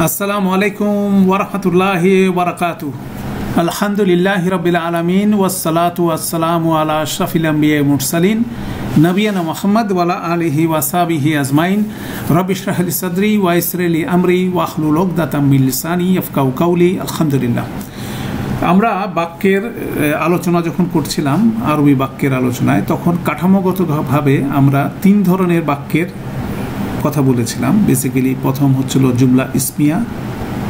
আসসালামু আলাইকুম ওয়া রাহমাতুল্লাহি ওয়া বারাকাতুহু। আলহামদুলিল্লাহি রাব্বিল আলামিন ওয়াসসালাতু ওয়াসসালামু আলা আশরাফিল আমবিয়া ওয়াল মুরসালিন নবিয়ানা মুহাম্মদ ওয়া আলা আলিহি ওয়া সাহবিহি আজমাইন। রব্বি ইশরাহ লি সাদরি ওয়া ইয়াসসির লি আমরি ওয়াহলুল উকদাতাম মিন লিসানি ইয়াফকাহু কাওলি। আলহামদুলিল্লাহ। আমরা বাক্যের আলোচনা যখন করছিলাম, আরবি বাক্যের আলোচনায়, তখন কাঠামোগতভাবে আমরা তিন ধরনের বাক্যের কথা বলেছিলাম। বেসিক্যালি প্রথম হচ্ছিল জুমলা ইসমিয়া,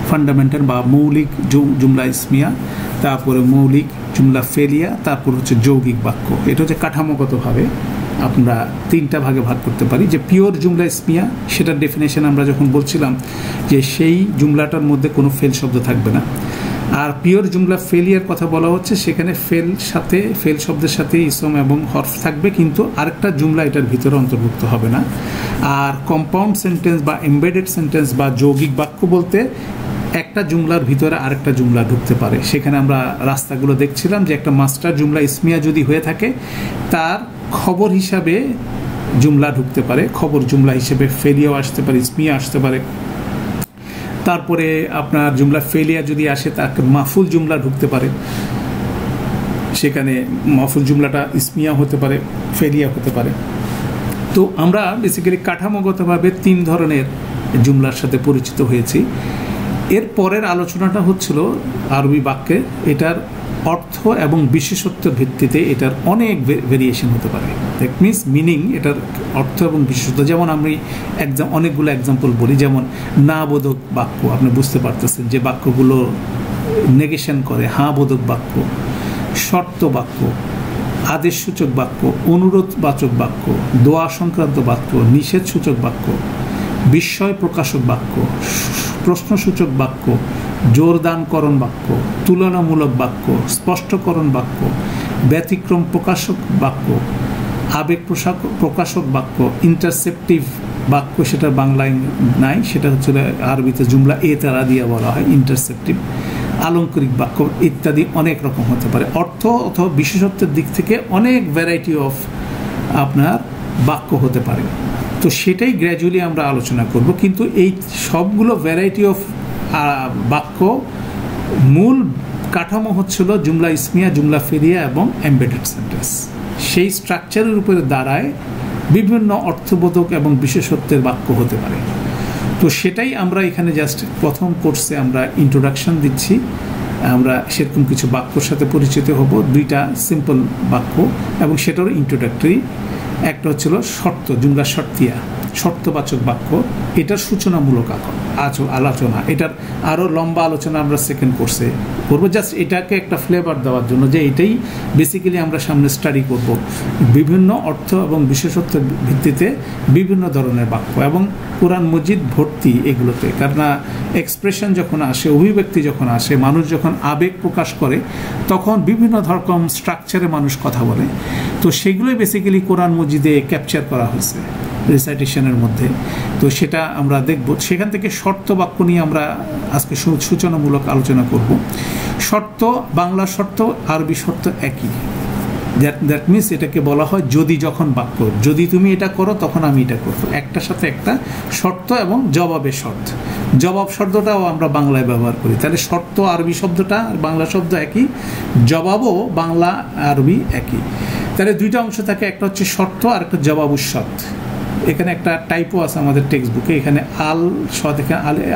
ফান্ডামেন্টাল বা মৌলিক জুমলা ইসমিয়া, তারপরে মৌলিক জুমলা ফেলিয়া, তারপর হচ্ছে যৌগিক বাক্য। এটা হচ্ছে কাঠামোগতভাবে আমরা তিনটা ভাগে ভাগ করতে পারি। যে পিওর জুমলা ইসমিয়া, সেটার ডেফিনেশন আমরা যখন বলছিলাম যে সেই জুমলাটার মধ্যে কোনো ফেল শব্দ থাকবে না। আর পিওর জুমলা ফেলিয়ার কথা বলা হচ্ছে সেখানে ফেল শব্দের সাথে ইসম এবং হরফ থাকবে, কিন্তু আরেকটা জুমলা এটার ভিতরে অন্তর্ভুক্ত হবে না। আর কম্পাউন্ড সেন্টেন্স বা এমবেডেড সেন্টেন্স বা যৌগিক বাক্য বলতে একটা জুমলার ভিতরে আরেকটা জুমলা ঢুকতে পারে। সেখানে আমরা রাস্তাগুলো দেখছিলাম যে একটা মাস্টার জুমলা ইসমিয়া যদি হয়ে থাকে, তার খবর হিসাবে জুমলা ঢুকতে পারে, খবর জুমলা হিসেবে ফেলিয়াও আসতে পারে, ইসমিয়া আসতে পারে। তারপরে আপনার জুমলা ফেলিয়া যদি আসে, তাকে মাফুল জুমলা ঢুকতে পারে, সেখানে মাফুল জুমলাটা ইসমিয়া হতে পারে, ফেলিয়া হতে পারে। তো আমরা বেসিক্যালি কাঠামোগতভাবে তিন ধরনের জুমলার সাথে পরিচিত হয়েছি। এর পরের আলোচনাটা হচ্ছিল আরবি বাক্যে এটার অর্থ এবং বিশেষত্বের ভিত্তিতে এটার অনেক ভেরিয়েশন হতে পারে। দ্যাট মিনস মিনিং, এটার অর্থ এবং বিশেষত্ব। যেমন আমি অনেকগুলো এক্সাম্পল বলি, যেমন না বোধক বাক্য, আপনি বুঝতে পারতেছেন যে বাক্যগুলো নেগেশন করে। হ্যাঁ বোধক বাক্য, শর্ত বাক্য, আদেশসূচক বাক্য, অনুরোধবাচক বাক্য, দোয়া সংক্রান্ত বাক্য, নিষেধসূচক বাক্য, বিস্ময় প্রকাশক বাক্য, প্রশ্নসূচক বাক্য, জোরদানকরণ বাক্য, তুলনামূলক বাক্য, স্পষ্টকরণ বাক্য, ব্যতিক্রম প্রকাশক বাক্য, আবেগ প্রকাশক বাক্য, ইন্টারসেপটিভ বাক্য, সেটা বাংলায় নাই, সেটা হচ্ছে আরবিতে জুমলা এ তারা দিয়ে বলা হয় ইন্টারসেপটিভ, আলংকারিক বাক্য ইত্যাদি অনেক রকম হতে পারে। অর্থ অথবা বিশেষত্বের দিক থেকে অনেক ভ্যারাইটি অফ আপনার বাক্য হতে পারে। তো সেটাই গ্র্যাজুয়ালি আমরা আলোচনা করব। কিন্তু এই সবগুলো ভ্যারাইটি অফ বাক্য মূল কাঠামো হচ্ছিল জুমলা ইসমিয়া, জুমলা ফেলিয়া এবং এমবেডেড সেন্টেন্স। সেই স্ট্রাকচারের উপরে দাঁড়ায় বিভিন্ন অর্থবোধক এবং বিশেষত্বের বাক্য হতে পারে। তো সেটাই আমরা এখানে জাস্ট প্রথম কোর্সে আমরা ইন্ট্রোডাকশন দিচ্ছি। আমরা সেরকম কিছু বাক্যর সাথে পরিচিত হব, দুইটা সিম্পল বাক্য, এবং সেটারও ইন্ট্রোডাক্টরি। একটা হচ্ছিল শর্ত, জুমলা শর্তিয়া, শর্তবাচক বাক্য। এটার সূচনামূলক আলোচনা, এটার আরও লম্বা আলোচনা আমরা সেকেন্ড কোর্সে করবো। জাস্ট এটাকে একটা ফ্লেভার দেওয়ার জন্য যে এটাই বেসিক্যালি আমরা সামনে স্টাডি করব। বিভিন্ন অর্থ এবং বিশেষত্বের ভিত্তিতে বিভিন্ন ধরনের বাক্য, এবং কোরআন মজিদ ভর্তি এগুলোতে। কারণ এক্সপ্রেশন যখন আসে, অভিব্যক্তি যখন আসে, মানুষ যখন আবেগ প্রকাশ করে, তখন বিভিন্ন রকম স্ট্রাকচারে মানুষ কথা বলে। তো সেগুলোই বেসিক্যালি কোরআন মজিদে ক্যাপচার করা হয়েছে রিসাইটেশনের মধ্যে। তো সেটা আমরা দেখব। সেখান থেকে শর্ত বাক্য নিয়ে আমরা আজকে সূচনামূলক আলোচনা করব। শর্ত, বাংলা শর্ত, আরবি শর্ত একই। দ্যাট মিনস এটাকে বলা হয় যদি যখন বাক্য। যদি তুমি এটা করো তখন আমি এটা করবো, একটার সাথে একটা শর্ত এবং জবাবের শর্ত। জবাব শব্দটাও আমরা বাংলায় ব্যবহার করি। তাহলে শর্ত আরবি শব্দটা আর বাংলা শব্দ একই, জবাবও বাংলা আরবি একই। তাহলে দুইটা অংশ থাকে, একটা হচ্ছে শর্ত আর একটা জবাবুস শর্ত। এখানে একটা টাইপও আছে আমাদের টেক্সট বুকে, এখানে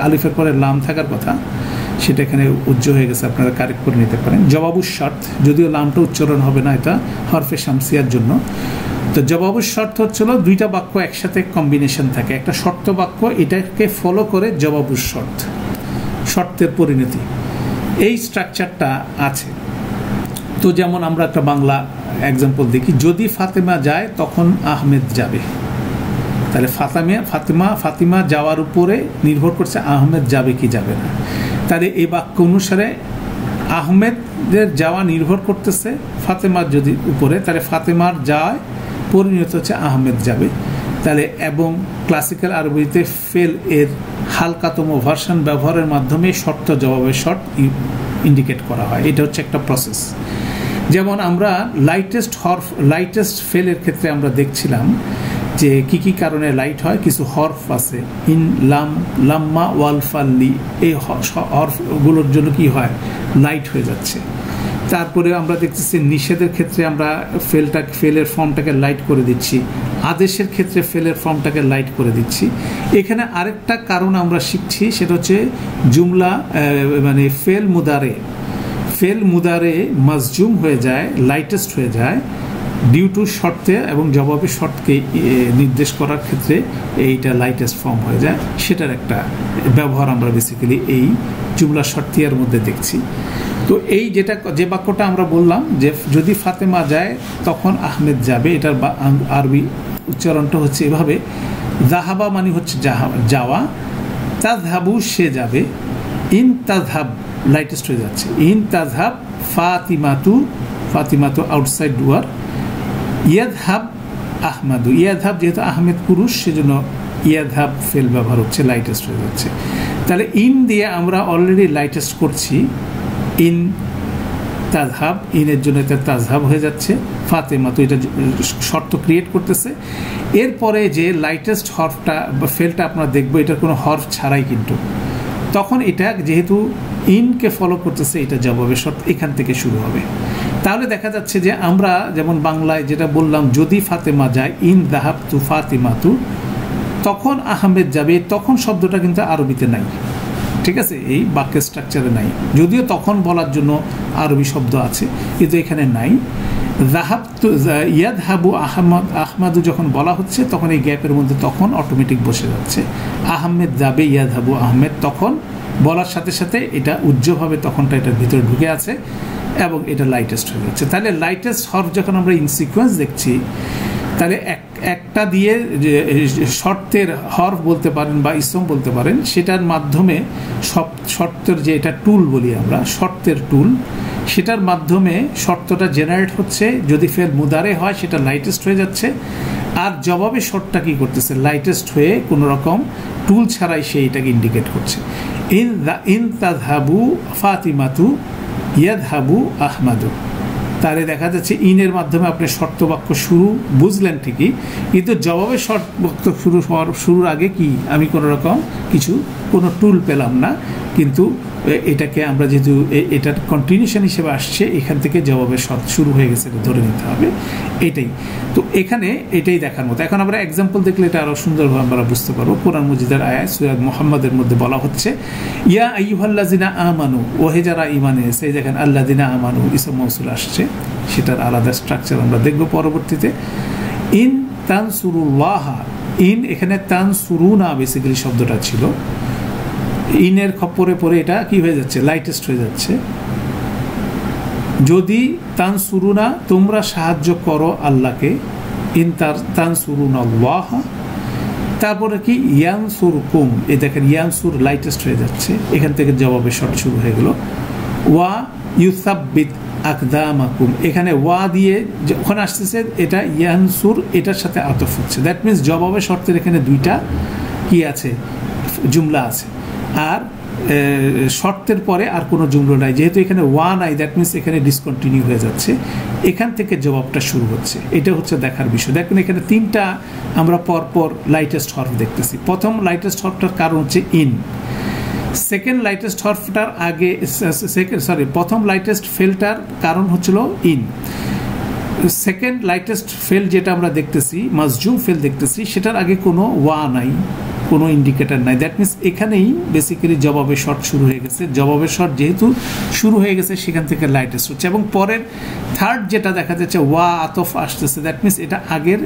আলিফের পরে লাম থাকার কথা, সেটা এখানে উজ্জ্বল হয়ে গেছে, আপনারা কারেক্ট করে নিতে পারেন। জবাবুস শর্ত, যদিও লামটা উচ্চারণ হবে না, এটা হরফে শামসিয়ার জন্য। তো জবাবুস শর্ত হচ্ছিল দুইটা বাক্য একসাথে কম্বিনেশন থাকে, একটা শর্ত বাক্য, এটাকে ফলো করে জবাবুস শর্ত, শর্তের পরিণতি। এই স্ট্রাকচারটা আছে। তো যেমন আমরা একটা বাংলা এক্সাম্পল দেখি, যদি ফাতেমা যায় তখন আহমেদ যাবে। তাহলে ফাতিমা যাওয়ার উপরে নির্ভর করছে আহমেদ যাবে কি যাবে না। তাহলে এই বাক্য অনুসারে আহমেদের যাওয়া নির্ভর করতেছে ফাতেমার যদি উপরে, তাহলে ফাতেমার যাওয়ায় পরিণত হচ্ছে আহমেদ যাবে। তাহলে এবং ক্লাসিক্যাল আরবিতে ফেল এর হালকাতম ভার্সন ব্যবহারের মাধ্যমে শর্ত জবাবের শর্ত ইন্ডিকেট করা হয়। এটা হচ্ছে একটা প্রসেস। যেমন আমরা লাইটেস্ট ফেলের ক্ষেত্রে আমরা দেখছিলাম যে কি কি কারণে লাইট হয়। কিছু হরফ আছে, ইন, লাম, লাম্মা, ওয়াল, ফাল্লি, এই হরফগুলোর জন্য কি হয়, লাইট হয়ে যাচ্ছে। তারপরে আমরা দেখতেছি নিষেধের ক্ষেত্রে আমরা ফেলের ফর্মটাকে লাইট করে দিচ্ছি, আদেশের ক্ষেত্রে ফেলের ফর্মটাকে লাইট করে দিচ্ছি। এখানে আরেকটা কারণ আমরা শিখছি, সেটা হচ্ছে জুমলা মানে ফেল মুদারে মাজজুম হয়ে যায়, লাইটেস্ট হয়ে যায় ডিউ টু শর্তে এবং জবাবে শর্তকে নির্দেশ করার ক্ষেত্রে এইটা লাইটেস্ট ফর্ম হয়ে যায়। সেটার একটা ব্যবহার আমরা বেসিক্যালি এই জুমলা শর্তিয়ার মধ্যে দেখছি। তো এই যে বাক্যটা আমরা বললাম যে যদি ফাতেমা যায় তখন আহমেদ যাবে, এটার আরবি উচ্চারণটা হচ্ছে এভাবে, জাহাবা মানে হচ্ছে যাওয়া, তাজহাবু সে যাবে, ইন তাজহাব লাইটেস্ট হয়ে যাচ্ছে, ইন তাজহাব ফাতিমাতু আউটসাইড ডুয়ার, ইয়াদহাব আহমাদু, ইয়াদহাব যেহেতু আহমেদ পুরুষ সেজন্য ইয়াদহাব ফেল ব্যবহার হচ্ছে, লাইটেস্ট হয়ে যাচ্ছে। তাহলে ইন দিয়ে আমরা অলরেডি লাইটেস্ট করছি, ইন তাজহাব, ইনের জন্য এটা তাজহাব হয়ে যাচ্ছে, ফাতেমা তো এটা শর্ত ক্রিয়েট করতেছে। এরপরে যে লাইটেস্ট হরফটা বা ফেলটা আপনারা দেখবো, এটার কোনো হরফ ছাড়াই কিন্তু, তখন এটা যেহেতু ইনকে ফলো করতেছে এটা জবাবের শর্ত এখান থেকে শুরু হবে। তাহলে দেখা যাচ্ছে যে আমরা যেমন বাংলায় যেটা বললাম, যদি ফাতেমা যায়, ইন দাহাব তু ফাতিমাতু, তখন আহমেদ যাবে, তখন শব্দটা কিন্তু আরবিতে নাই, ঠিক আছে, এই বাক্যের স্ট্রাকচারে নাই, যদিও তখন বলার জন্য আরবি শব্দ আছে কিন্তু এখানে নাই। জাহাব তু ইয়াদহাবু আহমাদু যখন বলা হচ্ছে তখন এই গ্যাপের মধ্যে তখন অটোমেটিক বসে যাচ্ছে, আহমেদ যাবে, ইয়াদহাবু আহমেদ, তখন বলার সাথে সাথে এটা উজ্জ্বলভাবে তখনটা এটার ভিতরে ঢুকে আছে এবং এটা লাইটেস্ট হয়ে যাচ্ছে। তাহলে লাইটেস্ট হরফ যখন আমরা ইন সিকোয়েন্স দেখছি, তাহলে একটা দিয়ে শর্তের হরফ বলতে পারেন বা ইসম বলতে পারেন, সেটার মাধ্যমে শর্তের যে এটা টুল বলি আমরা, শর্তের টুল, সেটার মাধ্যমে শর্তটা জেনারেট হচ্ছে। যদি ফেল মুদারে হয় সেটা লাইটেস্ট হয়ে যাচ্ছে, আর জবাবে শর্তটা কী করতেছে, লাইটেস্ট হয়ে কোনো রকম টুল ছাড়াই সে এটাকে ইন্ডিকেট করছে। ইন তাজহাবু ফাতিমাতু ইয়াদহাবু আহমাদু, তাহলে দেখা যাচ্ছে ইনের মাধ্যমে আপনি শর্ত বাক্য শুরু বুঝলেন ঠিকই, কিন্তু জবাবে শর্ত বাক্য শুরুর আগে কি আমি কোনো রকম কোনো টুল পেলাম না, কিন্তু এটাকে আমরা যেহেতু এটার কন্টিনিউশন হিসেবে আসছে, এখান থেকে জবাবের শর্ত শুরু হয়ে গেছে এটা ধরে নিতে হবে, এটাই। তো এখানে এটাই দেখার মতো। এখন আমরা এক্সাম্পল দেখলে এটা আরও সুন্দরভাবে আমরা বুঝতে পারবো। কোরআন মজিদের আয়াত সূরা মুহাম্মাদের মধ্যে বলা হচ্ছে, ইয়া আইয়ুহাল্লাযিনা আমানু, ওহে যারা ঈমান এনেছে, দেখেন আল্লাযিনা আমানু ইসম মওসুল আসছে, সেটার আলাদা স্ট্রাকচার আমরা দেখব পরবর্তীতে। ইন তানসুরুল্লাহ, ইন এখানে তানসুরুনা বেসিক্যালি শব্দটা ছিল, ইনের খপ্পরে পরে এটা কি হয়ে যাচ্ছে, লাইটেস্ট হয়ে যাচ্ছে। যদি তানসুরুনা তোমরা সাহায্য করো আল্লাহকে, ইন তানসুরুনাল্লাহ, তারপরে কি ইয়ানসুরকুম, এই দেখেন ইয়ানসুর লাইটেস্ট হয়ে যাচ্ছে, এখান থেকে জবাবের শর্ত শুরু হয়ে গেল। ওয়া ইউসাব্বিত আকদামাকুম, এখানে ওয়া দিয়ে যখন আসতেছে এটা ইয়ানসুর, এটার সাথে আতফ হচ্ছে, দ্যাট মিনস জবাবের শর্তের এখানে দুইটা কি আছে, জুমলা আছে, আর শর্তের পরে আর কোনো জুমলা নাই, যেহেতু এখানে ওয়া নাই, দ্যাট মিনস এখানে ডিসকন্টিনিউ হয়ে যাচ্ছে, এখান থেকে জবাবটা শুরু হচ্ছে। এটা হচ্ছে দেখার বিষয়। দেখুন এখানে তিনটা আমরা পরপর লাইটেস্ট হরফ দেখতেছি। প্রথম লাইটেস্ট হরফটার কারণ হচ্ছে ইন, সেকেন্ড লাইটেস্ট হরফটার আগে প্রথম লাইটেস্ট ফেলটার কারণ হচ্ছিল ইন, সেকেন্ড লাইটেস্ট ফেল যেটা আমরা দেখতেছি, মাজজুম ফেল দেখতেছি, সেটার আগে কোনো ওয়া নাই, কোনো ইন্ডিকেটার নাই, দ্যাট মিনস এখানেই বেসিক্যালি জবাবের শর্ট শুরু হয়ে গেছে। জবাবের শর্ট যেহেতু শুরু হয়ে গেছে সেখান থেকে লাইটেস্ট হচ্ছে, এবং পরের থার্ড যেটা দেখা যাচ্ছে ওয়া আতফ আসতেছে, দ্যাট মিনস এটা আগের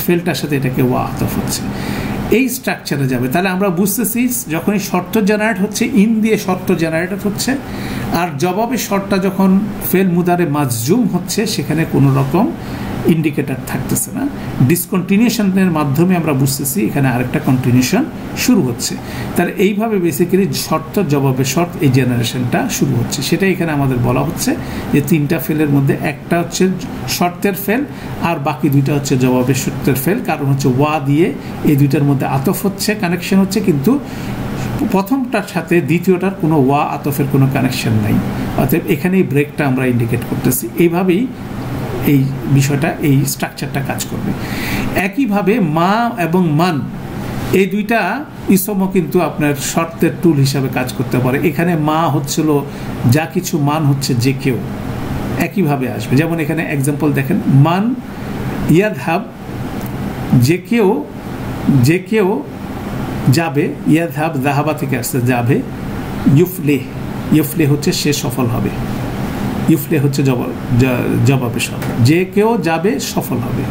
ফেলটার সাথে এটাকে ওয়া আতফ হচ্ছে, এই স্ট্রাকচারে যাবে। তাহলে আমরা বুঝতেছি যখনই শর্ত জেনারেট হচ্ছে, ইন দিয়ে শর্ত জেনারেট হচ্ছে, আর জবাবের শর্টটা যখন ফেল মুদারে মাজজুম হচ্ছে সেখানে কোনো রকম ইন্ডিকেটার থাকতেছে না, ডিসকন্টিনিউশনের মাধ্যমে আমরা বুঝতেছি এখানে আরেকটা কন্টিনিউশন শুরু হচ্ছে। তাহলে এইভাবে বেসিক্যালি শর্ত জবাবের শর্ত এই জেনারেশনটা শুরু হচ্ছে। সেটাই এখানে আমাদের বলা হচ্ছে যে তিনটা ফেলের মধ্যে একটা হচ্ছে শর্তের ফেল আর বাকি দুইটা হচ্ছে জবাবের শর্তের ফেল, কারণ হচ্ছে ওয়া দিয়ে এই দুইটার মধ্যে আতফ হচ্ছে, কানেকশন হচ্ছে, কিন্তু প্রথমটার সাথে দ্বিতীয়টার কোনো ওয়া আতফের কোনো কানেকশন নাই, অতএব এখানেই ব্রেকটা আমরা ইন্ডিকেট করতেছি। এইভাবেই এই বিষয়টা, এই স্ট্রাকচারটা কাজ করবে। একইভাবে মা এবং মান এই দুইটা ইসমও কিন্তু আপনার শর্তের টুল হিসাবে কাজ করতে পারে। এখানে মা হচ্ছিল যা কিছু, মান হচ্ছে যে কেউ, একইভাবে আসবে। যেমন এখানে এক্সাম্পল দেখেন, মান ইয়াদহাব, যে কেউ যাবে, ইয়াদহাব যাহাবা থেকে আসছে যাবে, ইউফলে হচ্ছে সে সফল হবে, ইউফলে হচ্ছে জবাবে সফল, যে কেউ যাবে সফল হবে,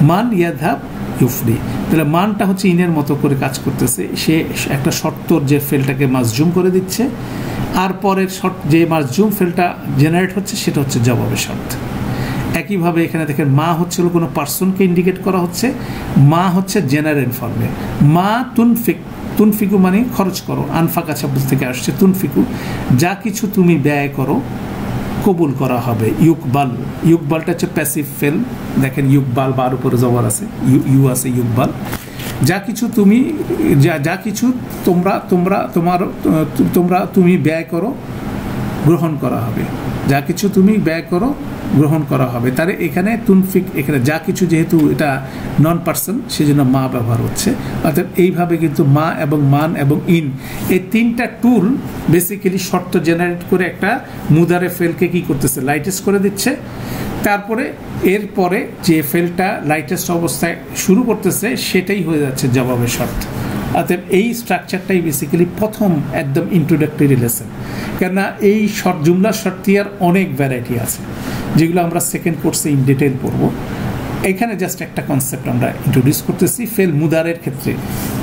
মান ইয়াদহাব ইউফলি। তাহলে মানটা হচ্ছে ইনের মতো করে কাজ করতেছে, সে একটা শর্তর যে ফেলটাকে মাজজুম করে দিচ্ছে, আর পরের শর্ত যে মাজজুম ফেলটা জেনারেট হচ্ছে সেটা হচ্ছে জবাবের শর্ত। একইভাবে এখানে দেখেন মা হচ্ছিল কোনো পার্সনকে ইন্ডিকেট করা হচ্ছে, মা হচ্ছে জেনারেল ফর্মে, মা তুনফিকু মানে খরচ করো, আনফাকা শব্দ থেকে আসছে তুনফিকু, যা কিছু তুমি ব্যয় করো কবুল করা হবে। ইউকবালটা হচ্ছে প্যাসিভ ফেল, দেখেন ইউকবাল বার উপরে জবর আছে, ইউ আছে, ইউকবাল যা কিছু তুমি যা কিছু তুমি ব্যয় করো গ্রহণ করা হবে, যা কিছু তুমি ব্যয় করো গ্রহণ করা হবে। তাহলে এখানে তুনফিক, এখানে যা কিছু যেহেতু এটা নন পার্সন সেজন্য মা ব্যবহার হচ্ছে। অর্থাৎ এইভাবে কিন্তু মা এবং মান এবং ইন এই তিনটা টুল বেসিক্যালি শর্ত জেনারেট করে একটা মুদারে ফেলকে কি করতেছে, লাইটেস্ট করে দিচ্ছে। তারপরে এরপরে যে ফেলটা লাইটেস্ট অবস্থায় শুরু করতেছে সেটাই হয়ে যাচ্ছে জবাবের শর্ত। অর্থাৎ এই স্ট্রাকচারটাই বেসিক্যালি প্রথম একদম ইন্ট্রোডাক্টরি লেসন। কেননা এই জুমলা শর্তিয়ার অনেক ভ্যারাইটি আছে যেগুলো আমরা সেকেন্ড কোর্সে ইন ডিটেল পড়ব। এখানে জাস্ট একটা কনসেপ্ট আমরা ইন্ট্রোডিউস করতেছি ফেল মুদারের ক্ষেত্রে।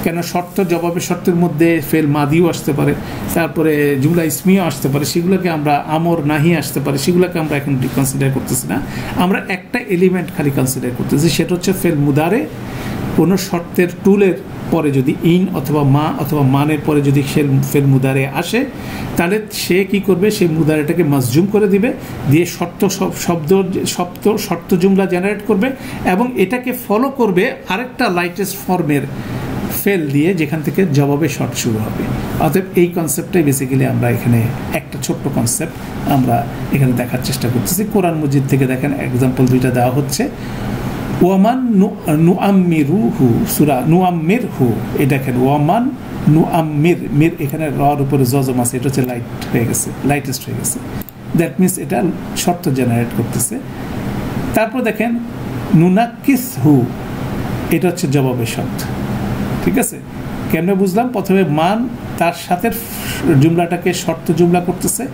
কেন শর্ত জবাবের শর্তের মধ্যে ফেল মাদিও আসতে পারে, তারপরে জুমলা ইসমিও আসতে পারে, সেগুলোকে আমরা আমর নাহি আসতে পারে, সেগুলোকে আমরা এখন কনসিডার করতেছি না। আমরা একটা এলিমেন্ট খালি কনসিডার করতেছি, সেটা হচ্ছে ফেল মুদারে কোনো শর্তের টুলের পরে যদি ইন অথবা মা অথবা মানের পরে যদি ফেল মুদারে আসে, তাহলে সে কি করবে, সেই মুদারেটাকে মাজজুম করে দিবে, দিয়ে শর্ত জুমলা জেনারেট করবে এবং এটাকে ফলো করবে আরেকটা লাইটেস্ট ফর্মের ফেল দিয়ে, যেখান থেকে জবাবে শর্ট শুরু হবে। অতএব এই কনসেপ্টটাই বেসিক্যালি আমরা এখানে একটা ছোট্ট কনসেপ্ট আমরা এখানে দেখার চেষ্টা করতেছি। কোরআন মজিদ থেকে দেখেন এক্সাম্পল দুইটা দেওয়া হচ্ছে। ওয়ামান নুআম্মিরুহু, সূরা নুআম্মিরহু, এই দেখেন ওয়ামান নুআম্মির, মির এখানে রর উপরে জজম আছে, এটা হচ্ছে লাইটেস্ট হয়ে গেছে। দ্যাট মিনস এটা শর্ত জেনারেট করতেছে। তারপর দেখেন নুনাক্কিসহু, এটা হচ্ছে জবাবের শর্ত। ঠিক আছে, কেমনে বুঝলাম? প্রথমে মান তার সাথে জুমলাটাকে শর্ত জুমলা করতেছে,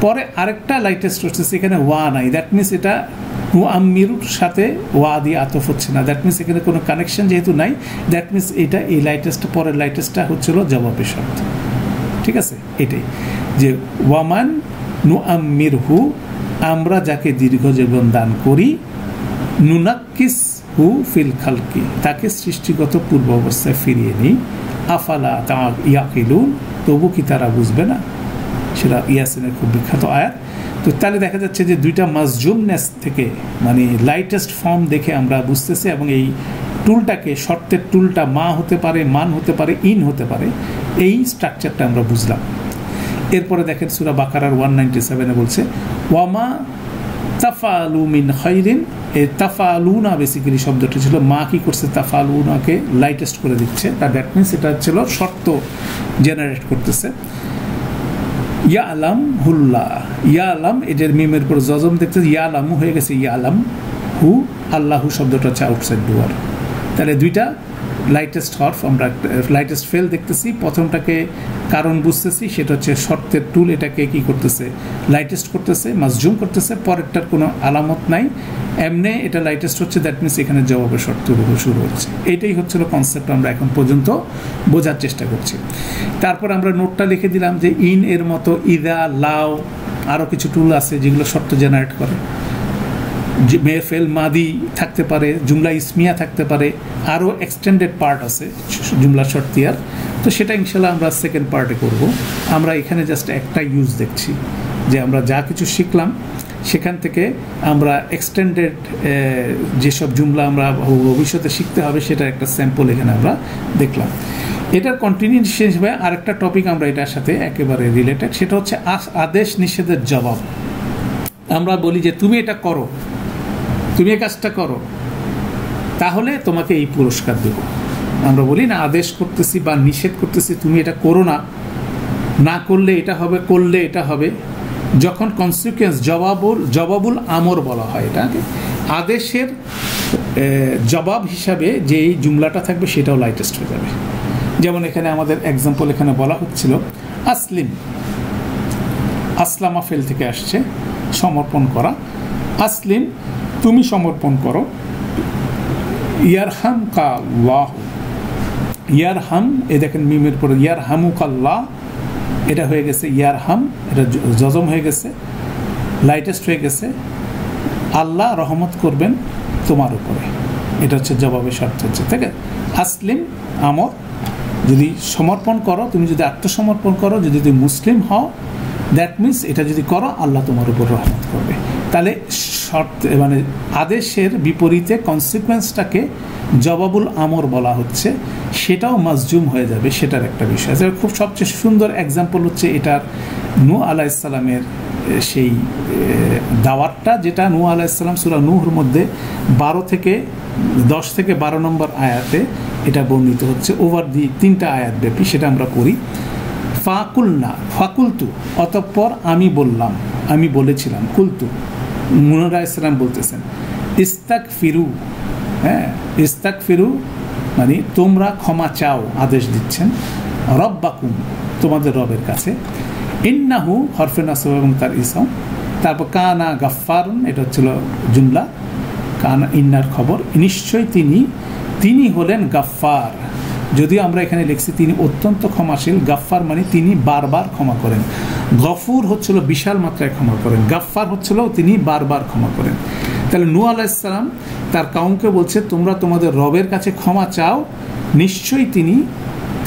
পরে আরেকটা লাইটেস্ট করতেছে, এখানে ওয়া নাই, দ্যাট মিনস এটা মুআম্মিরুর সাথে ওয়া দিয়ে আতফ হচ্ছে না, দ্যাট মিনস এখানে কোনো কানেকশন যেহেতু নাই, দ্যাট মিনস এটা এই লাইটেস্টটা পরের লাইটেস্টটা হচ্ছিল জবাবের শর্ত। ঠিক আছে, এটাই যে ওয়ামান নুআম্মিরহু, আমরা যাকে দীর্ঘ জীবন দান করি, নুনাক্কিস হু ফিল খালকি, তাকে সৃষ্টিগত পূর্ব অবস্থায় ফিরিয়ে নিই, আফালা ইয়াকিলুন, তবু কি তারা বুঝবে না? সেটা ইয়াসিনের খুব বিখ্যাত আয়াত। তো তাহলে দেখা যাচ্ছে যে দুইটা মাজজুমনেস থেকে মানে লাইটেস্ট ফর্ম দেখে আমরা বুঝতেছি, এবং এই টুলটাকে শর্তের টুলটা মা হতে পারে, মান হতে পারে, ইন হতে পারে, এই স্ট্রাকচারটা আমরা বুঝলাম। এরপরে দেখেন সূরা বাকারার 197 বলছে ওয়ামা তাফালু মিন খাইরিন, এই তাফালুনা বেসিক্যালি শব্দটি ছিল, মা কি করছে, তাফালুনাকে লাইটেস্ট করে দিচ্ছে, তার দ্যাট মিনস এটা ছিল শর্ত জেনারেট করতেছে। ইয়ালাম হুল্লা, ইয়ালাম এদের মিমের পর জজম দেখতেছে, ইয়ালামু হয়ে গেছে ইয়ালাম হু, আল্লাহু শব্দটা হচ্ছে আউটসাইড ডুয়ার। তাহলে দুইটা লাইটেস্ট হরফ আমরা লাইটেস্ট ফেল দেখতেছি। প্রথমটাকে কারণ বুঝতেছি, সেটা হচ্ছে শর্তের টুল এটাকে কি করতেছে, লাইটেস্ট করতেছে, মাজজুম করতেছে, পরেরটার কোনো আলামত নাই, এমনি এটা লাইটেস্ট হচ্ছে, দ্যাট মিনস এখানে জবাবের শর্ত শুরু হচ্ছে। এটাই হচ্ছিল কনসেপ্ট আমরা এখন পর্যন্ত বোঝার চেষ্টা করছি। তারপর আমরা নোটটা লিখে দিলাম যে ইন এর মতো ইদা, লাও, আরও কিছু টুল আছে যেগুলো শর্ত জেনারেট করে। ফেল মাদি থাকতে পারে, জুমলা ইসমিয়া থাকতে পারে, আরও এক্সটেন্ডেড পার্ট আছে জুমলা শর্তিয়ার। তো সেটা ইনশাল্লাহ আমরা সেকেন্ড পার্টে করব। আমরা এখানে জাস্ট একটা ইউজ দেখছি যে আমরা যা কিছু শিখলাম সেখান থেকে আমরা এক্সটেন্ডেড যেসব জুমলা আমরা ভবিষ্যতে শিখতে হবে সেটার একটা স্যাম্পল এখানে আমরা দেখলাম। এটার কন্টিনিউশন হিসেবে আরেকটা টপিক আমরা এটার সাথে একেবারে রিলেটেড, সেটা হচ্ছে আদেশ নিষেধের জবাব। আমরা বলি যে তুমি এটা করো, তুমি এই কাজটা করো, তাহলে তোমাকে এই পুরস্কার দেব। আমরা বলি না, আদেশ করতেছি বা নিষেধ করতেছি তুমি এটা করো না, না করলে এটা হবে, করলে এটা হবে। যখন কনসিকুয়েন্স জবাবুল আমর বলা হয়, এটাকে আদেশের জবাব হিসাবে যে এই জুমলাটা থাকবে সেটাও লাইটেস্ট হয়ে যাবে। যেমন এখানে আমাদের এক্সাম্পল এখানে বলা হচ্ছিল আসলিম, আসলামা ফেল থেকে আসছে, সমর্পণ করা। আসলিম, তুমি সমর্পণ করো। ইয়ারহাম কাল্লাহ, ইয়ারহাম, এ দেখেন মিমের পরে ইয়ারহামু কাল্লাহ, এটা হয়ে গেছে ইয়ারহাম, এটা জজম হয়ে গেছে, লাইটেস্ট হয়ে গেছে। আল্লাহ রহমত করবেন তোমার উপরে, এটা হচ্ছে জবাবের শর্ত হচ্ছে, ঠিক আছে। আসলিম আমর, যদি সমর্পণ করো, তুমি যদি আত্মসমর্পণ করো, যদি তুমি মুসলিম হও, দ্যাট মিনস এটা যদি করো আল্লাহ তোমার উপর রহমত করবে। তাহলে শর্ত মানে আদেশের বিপরীতে কনসিকুয়েন্সটাকে জবাবুল আমর বলা হচ্ছে, সেটাও মাজজুম হয়ে যাবে, সেটার একটা বিষয়। খুব সবচেয়ে সুন্দর এক্সাম্পল হচ্ছে এটার নূহ আলাইহিস সালামের সেই দাওয়াতটা, যেটা নূহ আলাইহিস সালাম সূরা নূহর মধ্যে 10 থেকে 12 নম্বর আয়াতে এটা বর্ণিত হচ্ছে, ওভার দি 3টা আয়াত ব্যাপী, সেটা আমরা পড়ি। ফাকুলতু, অতঃপর আমি বললাম, আমি বলেছিলাম। কুলতু, নূহ আলাইহিস সালাম বলতেছেন, ইস্তাগফিরু, হ্যাঁ, ইস্তাগফিরু মানে তোমরা ক্ষমা চাও, আদেশ দিচ্ছেন। রব্বাকুম, তোমাদের রবের কাছে। ইন্নাহু হরফে নাসব এবং তার ইসম, তারপর কানা গাফফারুন, এটা হচ্ছিল জুমলা, কানা ইন্নার খবর, নিশ্চয়ই তিনি হলেন গাফফার। যদিও আমরা এখানে লিখছি তিনি অত্যন্ত ক্ষমাশীল, গাফফার মানে তিনি বারবার ক্ষমা করেন। গফুর হচ্ছিল বিশাল মাত্রায় ক্ষমা করেন, গাফফার হচ্ছিল তিনি বারবার ক্ষমা করেন। তাহলে নূহ আলাইহিস সালাম তার কওমকে বলছে তোমরা তোমাদের রবের কাছে ক্ষমা চাও, নিশ্চয়ই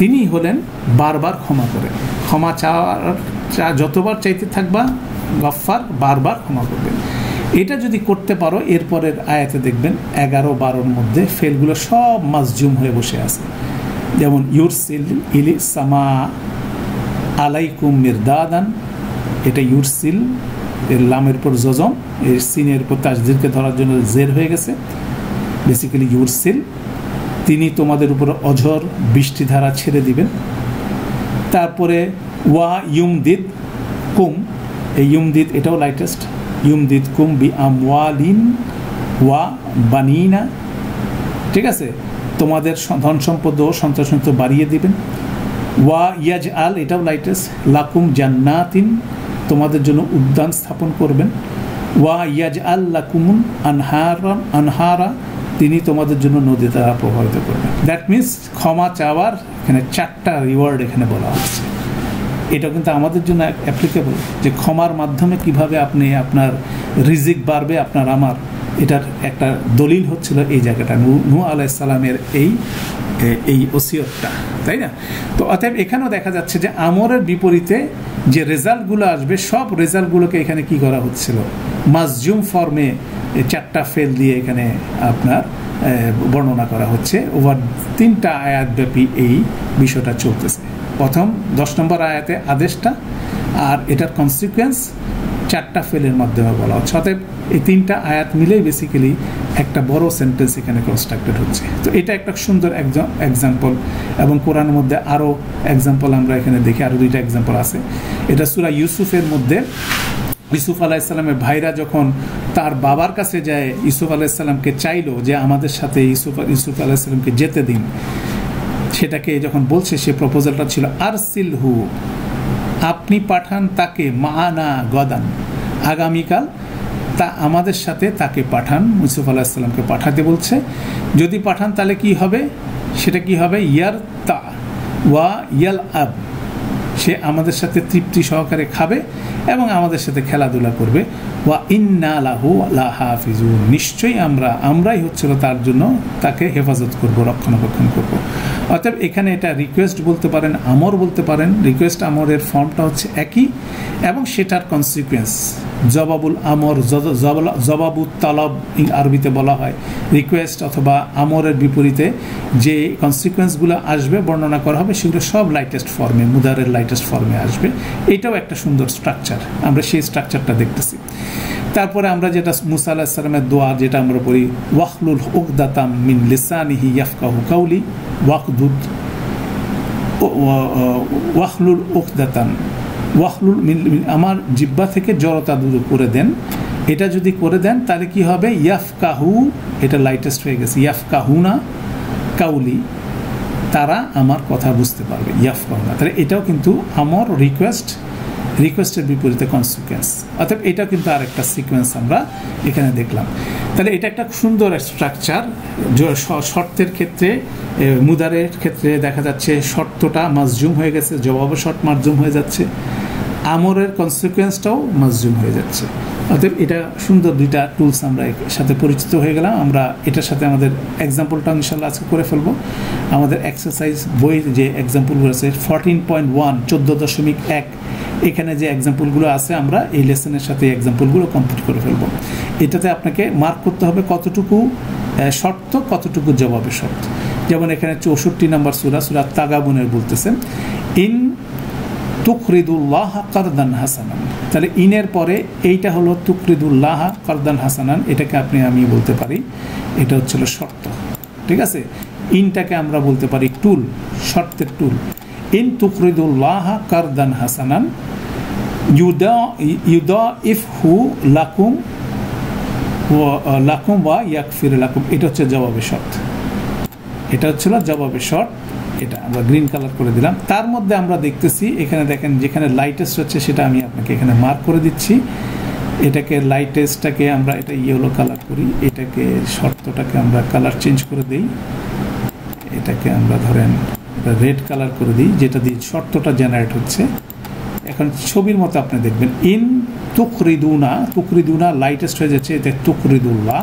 তিনি হলেন বারবার ক্ষমা করেন। ক্ষমা যতবার চাইতে থাকবা, গফফার, বারবার ক্ষমা করবেন। এটা যদি করতে পারো, এরপরের আয়াতে দেখবেন 11-12 মধ্যে ফেলগুলো সব মাজজুম হয়ে বসে আছে। যেমন ইউরসিল ইলি সামা আলাইকুম মিরদাদান, এটা ইউরসিল, এর লামের পর জজম, এর সিনের পর তাজদিরকে ধরার জন্য জের হয়ে গেছে, বেসিক্যালি ইউরসিল, তিনি তোমাদের উপর অঝর বৃষ্টিধারা ছেড়ে দিবেন। তারপরে ওয়া ইউমদিদ কুম, এই ইউমদিদ এটাও লাইটেস্ট, ইউমদিদ কুম বি আমওয়ালিন ওয়া বানিনা, ঠিক আছে, তোমাদের ধন সম্পদ ও সন্তান সন্ততি বাড়িয়ে দিবেন। ওয়া ইয়াজআল, এটাও লাইটেস্ট, লাকুম জান্নাতিন, তোমাদের জন্য উদ্যান স্থাপন করবেন। ওয়া ইয়াজআল লাকুমুন আনহারা, তিনি তোমাদের জন্য নদী দ্বারা প্রভাবিত করবেন। দ্যাট মিনস ক্ষমা চাওয়ার এখানে 4টা রিওয়ার্ড এখানে বলা হচ্ছে। এটা কিন্তু আমাদের জন্য অ্যাপ্লিকেবল, যে ক্ষমার মাধ্যমে কিভাবে আপনি আপনার রিজিক বাড়বে, আপনার আমার, এটার একটা দলিল হচ্ছিল এই জায়গাটা, নূহ আলাইহিস সালামের এই ওসিয়তটা, তাই না? তো অতএব এখানেও দেখা যাচ্ছে যে আমরের বিপরীতে যে রেজাল্টগুলো আসবে, সব রেজাল্টগুলোকে এখানে কি করা হচ্ছিল, মাজজুম ফর্মে 4টা ফেল দিয়ে এখানে আপনার বর্ণনা করা হচ্ছে। ওভার 3টা আয়াত ব্যাপী এই বিষয়টা চলতেছে। প্রথম 10 নম্বর আয়াতে আদেশটা, আর এটার কনসিকুয়েন্স 4টা ফেলের মাধ্যমে বলা হচ্ছে। অতএব এই 3টা আয়াত মিলেই বেসিক্যালি একটা বড় সেন্টেন্স এখানে কনস্ট্রাক্টেড হচ্ছে। তো এটা একটা সুন্দর এক্সাম্পল, এবং কোরআনের মধ্যে আরও এক্সাম্পল আমরা এখানে দেখি, আরও 2টা এক্সাম্পল আছে। এটা সূরা ইউসুফের মধ্যে, ইউসুফ আলাইহিস সালামের ভাইরা যখন তার বাবার কাছে যায়, ইউসুফ আলাইহিস সালামকে চাইলো যে আমাদের সাথে ইউসুফ আলাইহিস সালামকে যেতে দিন, সেটাকে যখন বলছে, সে প্রপোজালটা ছিল আরসিলহু, আপনি পাঠান তাকে, মাআনা গদান, আগামীকাল তা আমাদের সাথে তাকে পাঠান। ইউসুফ আলাইহিস সালামকে পাঠাতে বলছে, যদি পাঠান তাহলে কি হবে, সেটা কি হবে, ইয়ারতা ওয়া ইয়ালআব, সে আমাদের সাথে তৃপ্তি সহকারে খাবে এবং আমাদের সাথে খেলাধুলা করবে। ওয়া ইন্না লাহু লাহাফিজুন, নিশ্চয়ই আমরাই হচ্ছিল তার জন্য তাকে হেফাজত করব, রক্ষণাবেক্ষণ করব। অতএব এখানে এটা রিকোয়েস্ট বলতে পারেন, আমর বলতে পারেন। রিকোয়েস্ট আমরের ফর্মটা হচ্ছে একই, এবং সেটার কনসিকুয়েন্স জবাবুল আমর, জবাবুত তালব আরবিতে বলা হয়। রিকোয়েস্ট অথবা আমরের বিপরীতে যে কনসিকুয়েন্সগুলো আসবে, বর্ণনা করা হবে, সেগুলো সব লাইটেস্ট ফর্মে, মুদারের লাইটেস্ট ফর্মে আসবে। এটাও একটা সুন্দর স্ট্রাকচার, আমরা সেই স্ট্রাকচারটা দেখতেছি। তারপরে আমরা যেটা মুসা আলাইহিস সালামের দোয়া যেটা আমরা পড়ি, ওয়াহলুল উকদাতাম মিন লিসানিহি ইয়াফকাহু কাউলি ওয়াকদুদ ওয়াহলুল উকদাতান ওয়াহলুল মিন, আমার জিহ্বা থেকে জড়তা দূর করে দেন। এটা যদি করে দেন তাহলে কি হবে, ইয়াফকাহু, এটা লাইটেস্ট হয়ে গেছে, ইয়াফকাহুনা কাউলি, তারা আমার কথা বুঝতে পারবে, ইয়াফকাহুনা। তাহলে এটাও কিন্তু আমার রিকোয়েস্টের বিপরীতে কনসিকুয়েন্স, অর্থাৎ এটা কিন্তু আর একটা সিকোয়েন্স আমরা এখানে দেখলাম। তাহলে এটা একটা সুন্দর স্ট্রাকচার। শর্তের ক্ষেত্রে, মুদারের ক্ষেত্রে দেখা যাচ্ছে শর্তটা মাজজুম হয়ে গেছে, জবাব শর্ত মাজজুম হয়ে যাচ্ছে, আমরের কনসিকুয়েন্সটাও মাজজুম হয়ে যাচ্ছে। অতএব এটা সুন্দর দুইটা টুলস আমরা সাথে পরিচিত হয়ে গেলাম। আমরা এটার সাথে আমাদের এক্সাম্পলটা ইনশাল্লাহ আজকে করে ফেলবো। আমাদের এক্সারসাইজ বইয়ের যে এক্সাম্পলগুলো আছে 14.1 14.1 এখানে যে এক্সাম্পলগুলো আছে আমরা এই লেসনের সাথে এক্সাম্পলগুলো কমপ্লিট করে ফেলবো। এটাতে আপনাকে মার্ক করতে হবে কতটুকু শর্ত, কতটুকু জবাবের শর্ত। যেমন এখানে 64 নম্বর সূরা তাগাবুনের বলতেছেন ইন তুকরিদুল্লাহ কারদান হাসানান। তাহলে ইনের পরে এইটা হলো তুকরিদুল্লাহ কারদান হাসানান, এটাকে আমি বলতে পারি এটা হচ্ছিল শর্ত, ঠিক আছে। ইনটাকে আমরা বলতে পারি টুল, শর্তের টুল। ইন তুকরিদুল্লাহ কারদান হাসানান ইউদাইফহু লাকুম ওয়া ইয়াগফির লাকুম, এটা হচ্ছে জবাবের শর্ত। এটা হচ্ছিল জবাবের শর্ত, এটা আমরা গ্রিন কালার করে দিলাম। তার মধ্যে আমরা দেখতেছি এখানে দেখেন যেখানে লাইটেস্ট হচ্ছে সেটা আমি আপনাকে এখানে মার্ক করে দিচ্ছি। এটাকে লাইটেস্টটাকে আমরা এটা ইয়েলো কালার করি, এটাকে শর্তটাকে আমরা কালার চেঞ্জ করে দিই, এটাকে আমরা ধরেন এটা রেড কালার করে দিই, যেটা দিয়ে শর্তটা জেনারেট হচ্ছে। এখন ছবির মতো আপনি দেখবেন ইন তুকরিদুনা লাইটেস্ট হয়ে যাচ্ছে, এটা তুকরিদুল্লাহ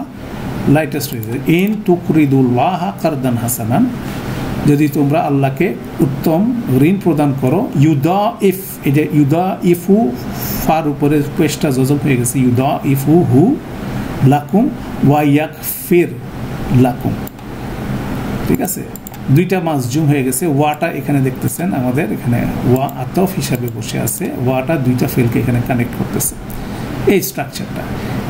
লাইটেস্ট হয়ে যাচ্ছে। ইন তুকরিদুল্লাহ কারদান হাসানান, যদি তোমরা আল্লাহকে উত্তম ঋণ প্রদান করো, ইউদাইফ, এই যে ইউদাইফু ফার উপরে পেশটা জজম হয়ে গেছে, ইউদাইফু হু লাকুম ওয়া ইয়াগফির লাকুম, ঠিক আছে। দুইটা মাজজুম হয়ে গেছে, ওয়াটা এখানে দেখতেছেন আমাদের এখানে ওয়া আতফ হিসাবে বসে আছে, ওয়াটা দুইটা ফেলকে এখানে কানেক্ট করতেছে। এই স্ট্রাকচারটা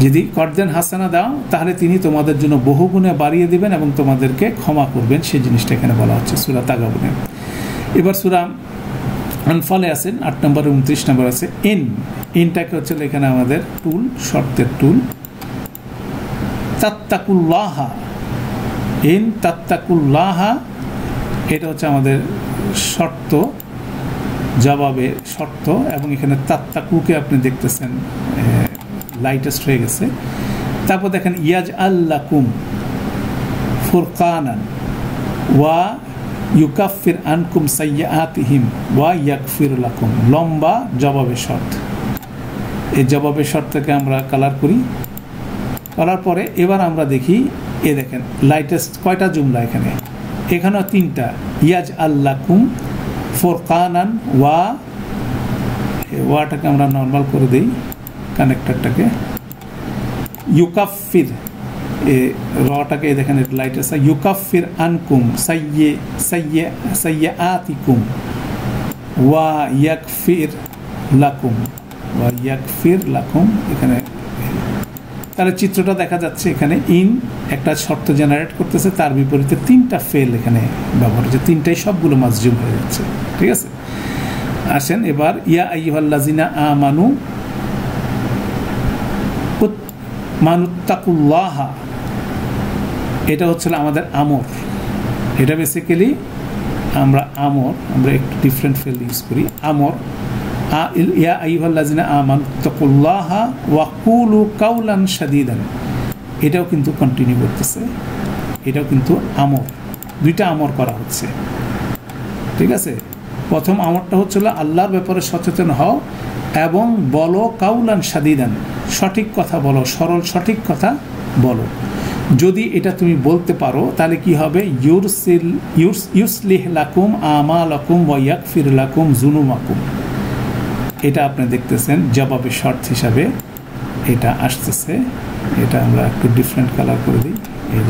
যদি করদেন হাসানা দাও তাহলে তিনি তোমাদের জন্য বহুগুণে বাড়িয়ে দিবেন এবং তোমাদেরকে ক্ষমা করবেন, সেই জিনিসটা এখানে বলা হচ্ছে সূরা তাগাবুনে। এবার সূরা আনফালে আছেন 8 নম্বর 29 নম্বর আছে ইনটাকে হচ্ছে এখানে আমাদের টুল, শর্তের টুল। তাত্তাকুল্লাহা, ইন তাত্তাকুল্লাহা, এটা হচ্ছে আমাদের শর্ত, জবাবে শর্ত। এবং এখানে তাত্তাকুকে আপনি দেখতেছেন লাইটেস্ট হয়ে গেছে। তারপর দেখেন ইয়াজ আল্লাকুম ফুরকানান ওয়া ইউকাফির আনকুম সাইয়্যাতিহিম ওয়া ইয়াগফির লাকুম, লম্বা জবাবে শর্ত। এই জবাবে শর্তকে আমরা কালার করি, করার পরে এবার আমরা দেখি এ দেখেন লাইটেস্ট কয়টা জুমলা এখানে, এখানেও 3টা। ইয়াজ আল্লাকুম ফুরকানান ওয়াটাকে আমরা নর্মাল করে দিই, কানেক্টরটাকে ইউকাফির, রটাকে দেখেন লাইট আছে, ইউকাফির আনকুম সাইয়্যাতিকুম ওয়া ইয়াগফির লাকুম, এখানে তাহলে চিত্রটা দেখা যাচ্ছে। এখানে ইন একটা শর্ত জেনারেট করতেছে, তার বিপরীতে 3টা ফেল এখানে ব্যবহার হচ্ছে, 3টাই সবগুলো মাজজুম হয়ে যাচ্ছে, ঠিক আছে। আসেন এবার ইয়া আইয়ুহাল্লাযিনা আমানু মানুত্তাকুল্লাহা, এটা হচ্ছে আমাদের আমর। এটা বেসিক্যালি আমরা একটু ডিফারেন্ট ফেল ইউজ করি। আমর ইয়া আইয়ুহাল্লাযিনা আমানুত্তাকুল্লাহা ওয়া কুলু কাওলান সাদীদান, এটাও কিন্তু কন্টিনিউ করতেছে, এটাও কিন্তু আমর, 2টা আমর করা হচ্ছে, ঠিক আছে। প্রথম আমরটা হচ্ছিল আল্লাহর ব্যাপারে সচেতন হও এবং বলো কাউলান সাদীদান, সঠিক কথা বলো, সরল সঠিক কথা বলো। যদি এটা তুমি বলতে পারো তাহলে কি হবে, ইউসলিহ লাকুম আমালাকুম ওয়া ইয়াগফির লাকুম যুনুবাকুম, এটা আপনি দেখতেছেন জবাবের শর্ত হিসাবে এটা আসতেছে। এটা আমরা একটু ডিফারেন্ট কালার করে দিই, এই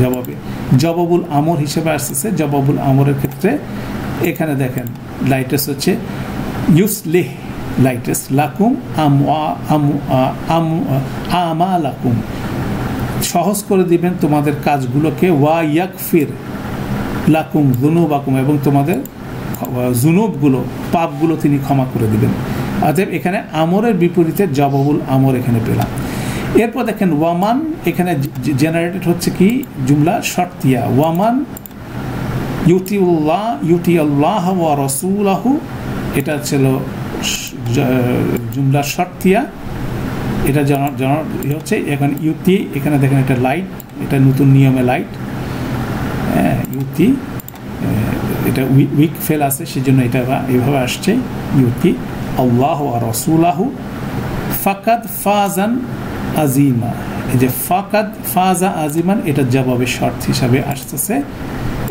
জবাবুল আমর হিসেবে আসতেছে। জবাবুল আমরের ক্ষেত্রে এখানে দেখেন লাইটেস্ট হচ্ছে ইউসলিহ লাইটেস্ট, লাকুম আমালাকুম, সহজ করে দিবেন তোমাদের কাজগুলোকে, ওয়া ইয়াকফির লাকুম যুনুবাকুম, এবং তোমাদের জুনুবগুলো, পাপগুলো তিনি ক্ষমা করে দিবেন। অতএব এখানে আমরের বিপরীতে জবাবুল আমর এখানে পেলাম। এরপর দেখেন ওয়ামান, এখানে জেনারেটেড হচ্ছে কি জুমলা শর্তিয়া, ওয়ামান ইউটি আল্লাহ ওয়া রাসূলাহু, এটা ছিল জুমলা শর্তিয়া, এটা হচ্ছে এখন ইউতি, এখানে দেখেন এটা লাইট, এটা নতুন নিয়মে লাইট, হ্যাঁ ইউতি, এটা উইক ফেল আছে সেজন্য এটা এইভাবে আসছে, ইউতি আল্লাহ ওয়া রাসূলাহু ফাকাদ ফাজান আজিমা, এই যে ফাকাদ ফাজা আজিমান এটা জবাবে শর্ত হিসাবে আসতেছে।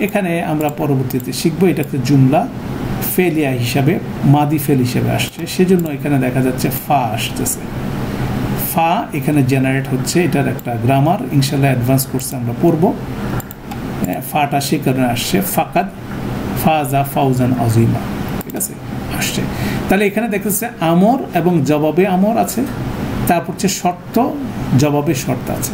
এখানে আমরা পরবর্তীতে শিখবো এটাকে জুমলা ফেলিয়া হিসাবে, মাদি ফেল হিসাবে আসছে, সেজন্য এখানে দেখা যাচ্ছে ফা আসতেছে। ফা এখানে জেনারেট হচ্ছে, এটার একটা গ্রামার ইনশাল্লাহ অ্যাডভান্স কোর্সে আমরা পড়বো। ফাটা সে কারণে আসছে ফাকাদ ফাজা ফাউজান আজিমা, ঠিক আছে আসছে। তাহলে এখানে দেখতেছে আমর এবং জবাবে আমর আছে, তারপর হচ্ছে শর্ত, জবাবে শর্ত আছে,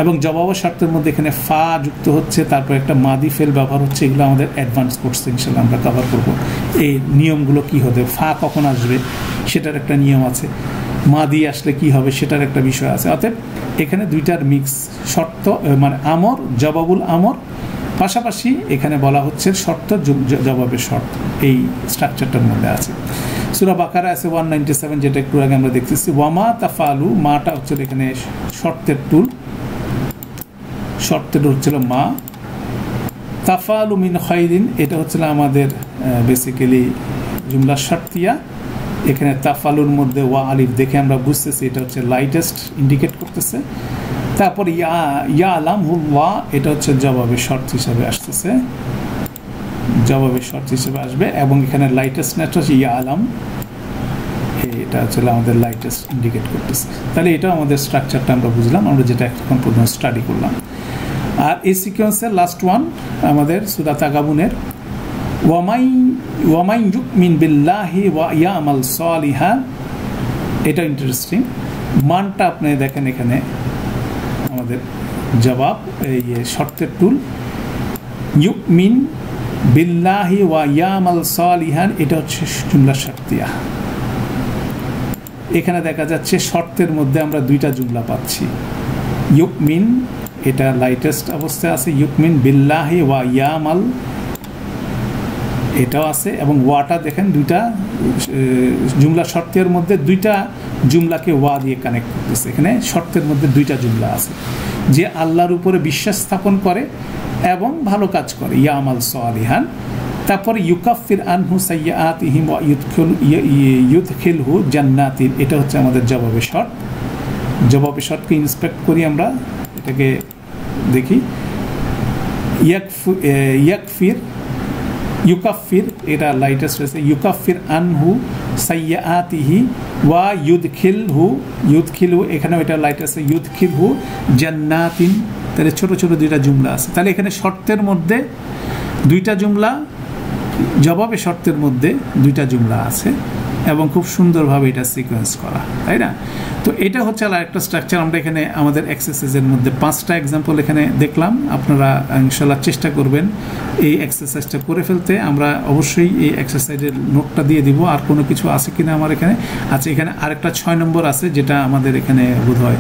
এবং জবাব শর্তের মধ্যে এখানে ফা যুক্ত হচ্ছে, তারপর একটা মাদি ফেল ব্যবহার হচ্ছে। এগুলো আমাদের অ্যাডভান্স কোর্সে ইনশাল্লাহ আমরা কভার করবো, এই নিয়মগুলো কি হবে, ফা কখন আসবে সেটার একটা নিয়ম আছে, মাদি আসলে কি হবে সেটার একটা বিষয় আছে। অতএব এখানে দুইটার মিক্স, শর্ত মানে আমর জবাবুল আমর, পাশাপাশি এখানে বলা হচ্ছে শর্ত জবাবের শর্ত, এই স্ট্রাকচারটার মধ্যে আছে। সূরা বাকারা আছে 197, যেটা একটু আগে আমরা দেখতেছি। ওয়ামা তাফালু, মাটা হচ্ছে এখানে শর্তের টুল, শর্তের হচ্ছিল মা, তাফালু মিন খায়রিন এটা হচ্ছিল আমাদের বেসিক্যালি জুমলা শর্তিয়া। এখানে তাফালুর মধ্যে ওয়া আলিফ দেখে আমরা বুঝতেছি এটা হচ্ছে লাইটেস্ট ইন্ডিকেট করতেছে। তারপর ইয়া আলামহুল্লাহ এটা হচ্ছে জবাবের শর্ত হিসাবে আসতেছে, জবাবের শর্ত হিসেবে আসবে, এবং এখানে লাইটেস্ট নেট হচ্ছে ইয়া আলাম, এটা হচ্ছে আমাদের লাইটেস্ট ইন্ডিকেট করতেছে। তাহলে এটা আমাদের স্ট্রাকচারটা আমরা বুঝলাম, আমরা যেটা এখন পর্যন্ত স্টাডি করলাম। আর এই সিকোয়েন্সের লাস্ট ওয়ান আমাদের সূরা তাগাবুনের ওয়ামাই ইউমিন বিল্লাহি ওয়া ইয়ামাল সালিহান, এটা ইন্টারেস্টিং। মানটা আপনি দেখেন এখানে আমাদের জবাব, এই শর্তের টুল, ইউমিন বিল্লাহি ওয়া ইয়ামাল সালিহান এটা হচ্ছে জুমলা শর্তিয়া। এখানে দেখা যাচ্ছে শর্তের মধ্যে আমরা দুইটা জুমলা পাচ্ছি, ইউমিন এটা লাইটেস্ট অবস্থায় আছে, ইউমিন বিল্লাহি ওয়া ইয়ামাল এটাও আছে, এবং ওয়াটা দেখেন দুইটা জুমলা শর্তের মধ্যে দুইটা জুমলাকে ওয়া দিয়ে কানেক্ট করতেছে। এখানে শর্তের মধ্যে দুইটা জুমলা আছে, যে আল্লাহর উপরে বিশ্বাস স্থাপন করে এবং ভালো কাজ করে, ইয়ামাল সালিহান। তারপর ইউকাফির আনহু সাইয়্যাতিহিম ওয়া ইউদখিলহু জান্নাতিন এটা হচ্ছে আমাদের জবাবে শর্ত। জবাবে শর্তকে ইন্সপেক্ট করি আমরা, এটাকে দেখি, ইয়াকফির ইউকাফির এটা লাইটেস্ট রয়েছে, ইউকাফির আনহু সাইয়্যাতিহি ওয়া ইউদখিলহু এখানেও এটা লাইটেস্ট আছে, ইউদখিলহু জান্নাতিন। তাহলে ছোট ছোট দুইটা জুমলা আছে। তাহলে এখানে শর্তের মধ্যে দুইটা জুমলা, জবাবে শর্তের মধ্যে দুইটা জুমলা আছে, এবং খুব সুন্দরভাবে এটা সিকোয়েন্স করা, তাই না? তো এটা হচ্ছে আরেকটা স্ট্রাকচার। আমরা এখানে আমাদের এক্সারসাইজের মধ্যে 5টা এক্সাম্পল এখানে দেখলাম, আপনারা ইনশাল্লাহ চেষ্টা করবেন এই এক্সারসাইজটা করে ফেলতে। আমরা অবশ্যই এই এক্সারসাইজের নোটটা দিয়ে দিব, আর কোনো কিছু আছে কিনা আমার এখানে আছে। এখানে আরেকটা 6 নম্বর আছে, যেটা আমাদের এখানে বোধহয়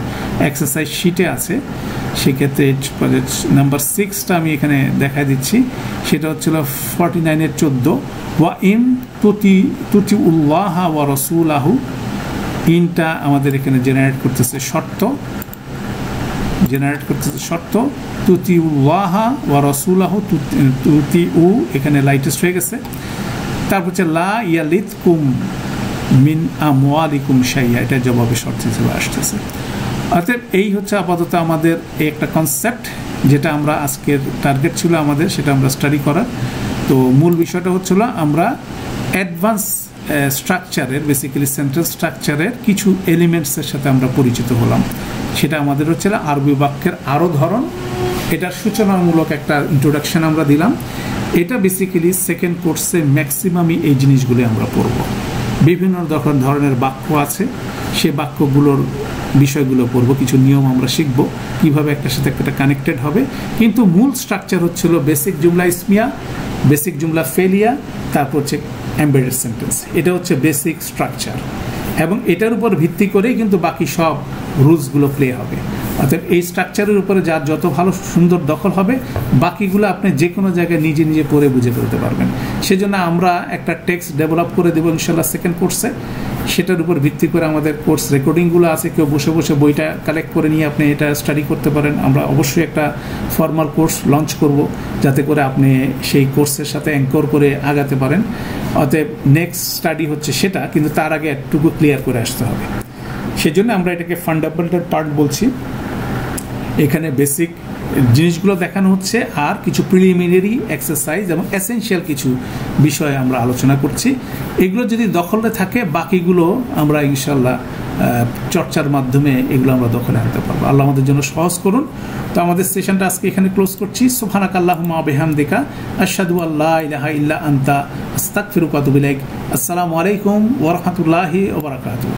এক্সারসাইজ শিটে আছে, সেক্ষেত্রে নাম্বার 6টা আমি এখানে দেখাই দিচ্ছি। সেটা হচ্ছিল 49-এর 14, ওয়া ইন তুতি উল্লাহ ওয়া রাসূলাহু, ইনটা আমাদের এখানে জেনারেট করতেছে শর্ত, তুতি উল্লাহ ওয়া রাসূলাহু, তুতি উ এখানে লাইটেস্ট হয়ে গেছে। তারপর হচ্ছে লা ইয়ালিতকুম মিন আমওয়ালিকুম শাইয়া, এটা জবাবে শর্ত হিসেবে আসতেছে। অতএব এই হচ্ছে আপাতত আমাদের এই একটা কনসেপ্ট, যেটা আমরা আজকের টার্গেট ছিল আমাদের, সেটা আমরা স্টাডি করার। তো মূল বিষয়টা হচ্ছিল আমরা অ্যাডভান্স স্ট্রাকচারের, বেসিক্যালি সেন্টেন্স স্ট্রাকচারের কিছু এলিমেন্টসের সাথে আমরা পরিচিত হলাম। সেটা আমাদের হচ্ছে আরবি বাক্যের আরও ধরন, এটার সূচনামূলক একটা ইন্ট্রোডাকশন আমরা দিলাম। এটা বেসিক্যালি সেকেন্ড কোর্সে ম্যাক্সিমামই এই জিনিসগুলি আমরা পড়ব। বিভিন্ন ধরনের বাক্য আছে, সে বাক্যগুলোর বিষয়গুলো পড়বো, কিছু নিয়ম আমরা শিখব কিভাবে একটার সাথে একটা কানেক্টেড হবে। কিন্তু মূল স্ট্রাকচার হচ্ছিল বেসিক জুমলা ইসমিয়া, বেসিক জুমলা ফেলিয়া, তারপর হচ্ছে এমবেডেড সেন্টেন্স। এটা হচ্ছে বেসিক স্ট্রাকচার, এবং এটার উপর ভিত্তি করেই কিন্তু বাকি সব রুলসগুলো প্লে হবে। অর্থাৎ এই স্ট্রাকচারের উপরে যার যত ভালো সুন্দর দখল হবে, বাকিগুলো আপনি যে কোনো জায়গায় নিজে নিজে পড়ে বুঝে ফেলতে পারবেন। সেজন্য আমরা একটা টেক্সট ডেভেলপ করে দেবো ইনশাল্লাহ সেকেন্ড কোর্সে। সেটার উপর ভিত্তি করে আমাদের কোর্স রেকর্ডিংগুলো আছে, কেউ বসে বসে বইটা কালেক্ট করে নিয়ে আপনি এটা স্টাডি করতে পারেন। আমরা অবশ্যই একটা ফর্মাল কোর্স লঞ্চ করব, যাতে করে আপনি সেই কোর্সের সাথে অ্যাঙ্কর করে আগাতে পারেন। অতএব নেক্সট স্টাডি হচ্ছে সেটা, কিন্তু তার আগে একটুকু ক্লিয়ার করে আসতে হবে। সেজন্য আমরা এটাকে ফান্ডামেন্টাল পার্ট বলছি। এখানে বেসিক জিনিসগুলো দেখানো হচ্ছে, আর কিছু প্রিলিমিনারি এক্সারসাইজ এবং এসেনশিয়াল কিছু বিষয় আমরা আলোচনা করছি। এগুলো যদি দখলে থাকে, বাকিগুলো আমরা ইনশাল্লাহ চর্চার মাধ্যমে এগুলো আমরা দখলে আনতে পারবো। আল্লাহ আমাদের জন্য সহজ করুন। তো আমাদের সেশনটা আজকে এখানে ক্লোজ করছি। সুবহানাকাল্লাহুম্মা ওয়া বিহামদিকা আশহাদু আল্লা ইলাহা ইল্লা আনতা আস্তাগফিরুকা ওয়া আতুবু ইলাইক। আসসালামু আলাইকুম ওয়া রাহমাতুল্লাহি ওয়া বারাকাতুহু।